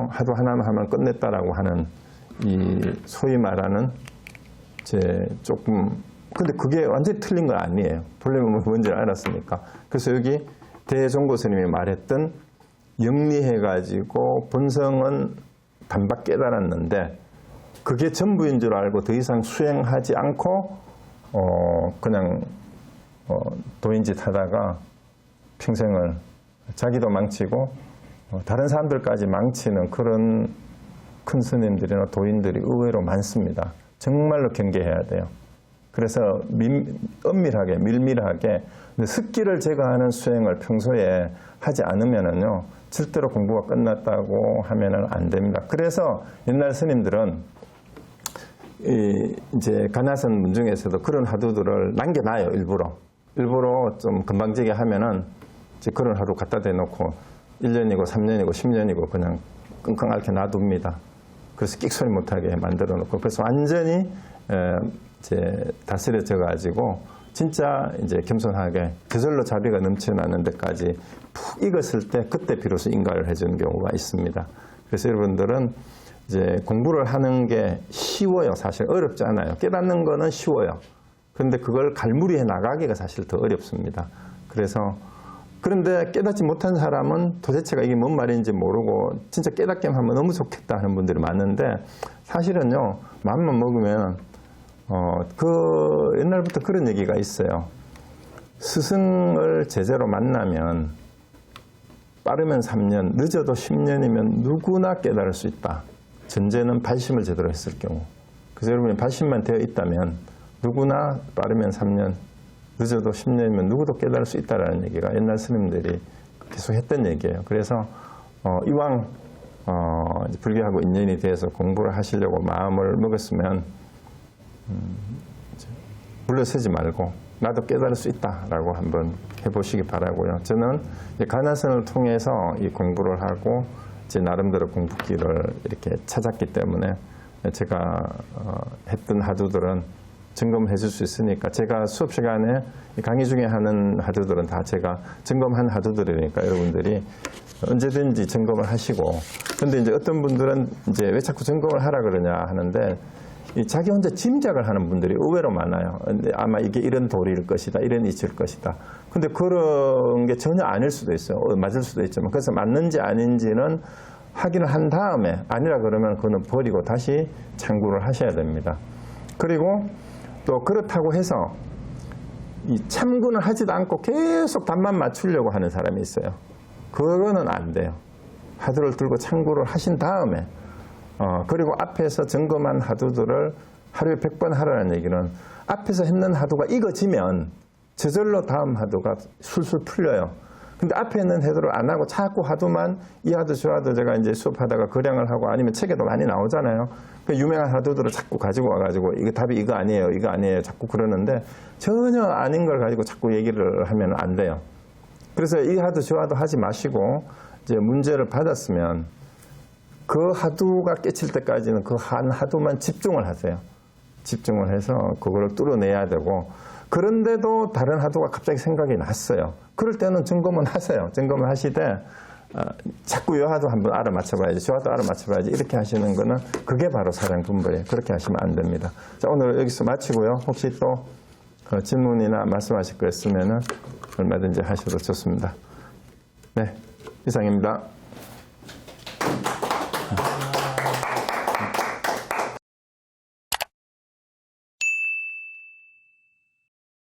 하두 하나만 하면 끝냈다라고 하는 이 소위 말하는 조금, 근데 그게 완전히 틀린 건 아니에요. 본래 뭔지 알았으니까. 그래서 여기 대종고 스님이 말했던 영리해가지고 본성은 반박 깨달았는데 그게 전부인 줄 알고 더 이상 수행하지 않고 그냥 도인짓 하다가 평생을 자기도 망치고 다른 사람들까지 망치는 그런 큰 스님들이나 도인들이 의외로 많습니다. 정말로 경계해야 돼요. 그래서 엄밀하게 밀밀하게 습기를 제거하는 수행을 평소에 하지 않으면은요 절대로 공부가 끝났다고 하면은 안 됩니다. 그래서 옛날 스님들은 이제 가나선 문 중에서도 그런 하두들을 남겨놔요. 일부러 좀 금방지게 하면은 이제 그런 하두 갖다 대놓고 1년이고 3년이고 10년이고 그냥 끙끙 앓게 놔둡니다. 그래서 끽소리 못하게 만들어 놓고, 그래서 완전히 이제 다스려져 가지고 진짜 이제 겸손하게 저절로 자비가 넘쳐나는 데까지 푹 익었을 때 그때 비로소 인가를 해주는 경우가 있습니다. 그래서 여러분들은 이제 공부를 하는 게 쉬워요. 사실 어렵지 않아요. 깨닫는 거는 쉬워요. 그런데 그걸 갈무리해 나가기가 사실 더 어렵습니다. 그런데 깨닫지 못한 사람은 도대체가 이게 뭔 말인지 모르고 진짜 깨닫게 하면 너무 좋겠다 하는 분들이 많은데, 사실은요 마음만 먹으면 그 옛날부터 그런 얘기가 있어요. 스승을 제대로 만나면 빠르면 3년, 늦어도 10년이면 누구나 깨달을 수 있다. 전제는 발심을 제대로 했을 경우. 그래서 여러분이 발심만 되어 있다면 누구나 빠르면 3년, 늦어도 10년이면 누구도 깨달을 수 있다라는 얘기가 옛날 스님들이 계속 했던 얘기예요. 그래서 이왕 불교하고 인연이 돼서 공부를 하시려고 마음을 먹었으면 물러서지 말고 나도 깨달을 수 있다라고 한번 해보시기 바라고요. 저는 가나선을 통해서 이 공부를 하고 제 나름대로 공부길을 이렇게 찾았기 때문에 제가 했던 하두들은 점검해 줄 수 있으니까, 제가 수업 시간에 강의 중에 하는 하두들은 다 제가 점검한 하두들이니까 여러분들이 언제든지 점검을 하시고, 근데 이제 어떤 분들은 이제 왜 자꾸 점검을 하라 그러냐 하는데, 자기 혼자 짐작을 하는 분들이 의외로 많아요. 아마 이게 이런 도리일 것이다, 이런 이치일 것이다. 근데 그런 게 전혀 아닐 수도 있어요. 맞을 수도 있지만. 그래서 맞는지 아닌지는 확인을 한 다음에 아니라 그러면 그거는 버리고 다시 참고를 하셔야 됩니다. 그리고 또 그렇다고 해서 이 참군을 하지도 않고 계속 답만 맞추려고 하는 사람이 있어요. 그거는 안 돼요. 하두를 들고 참고를 하신 다음에 그리고 앞에서 점검한 하두들을 하루에 100번 하라는 얘기는 앞에서 했는 하두가 익어지면 저절로 다음 하두가 술술 풀려요. 근데 앞에 있는 해두를 안 하고 자꾸 하두만 이 하두 저 하두 제가 이제 수업하다가 거량을 하고 아니면 책에도 많이 나오잖아요. 그 유명한 하두들을 자꾸 가지고 와가지고 이게 답이 이거 아니에요, 이거 아니에요 자꾸 그러는데 전혀 아닌 걸 가지고 자꾸 얘기를 하면 안 돼요. 그래서 이 하두 저 하두 하지 마시고 이제 문제를 받았으면 그 하두가 깨칠 때까지는 그 한 하두만 집중을 하세요. 집중을 해서 그거를 뚫어내야 되고 그런데도 다른 하두가 갑자기 생각이 났어요. 그럴 때는 점검은 하세요. 점검을 하시되 자꾸 이 하두 한번 알아맞혀봐야지 저 하두 알아맞혀봐야지 이렇게 하시는 거는 그게 바로 사량분별이에요. 그렇게 하시면 안 됩니다. 자, 오늘 여기서 마치고요. 혹시 또 질문이나 말씀하실 거 있으면 얼마든지 하셔도 좋습니다. 네, 이상입니다.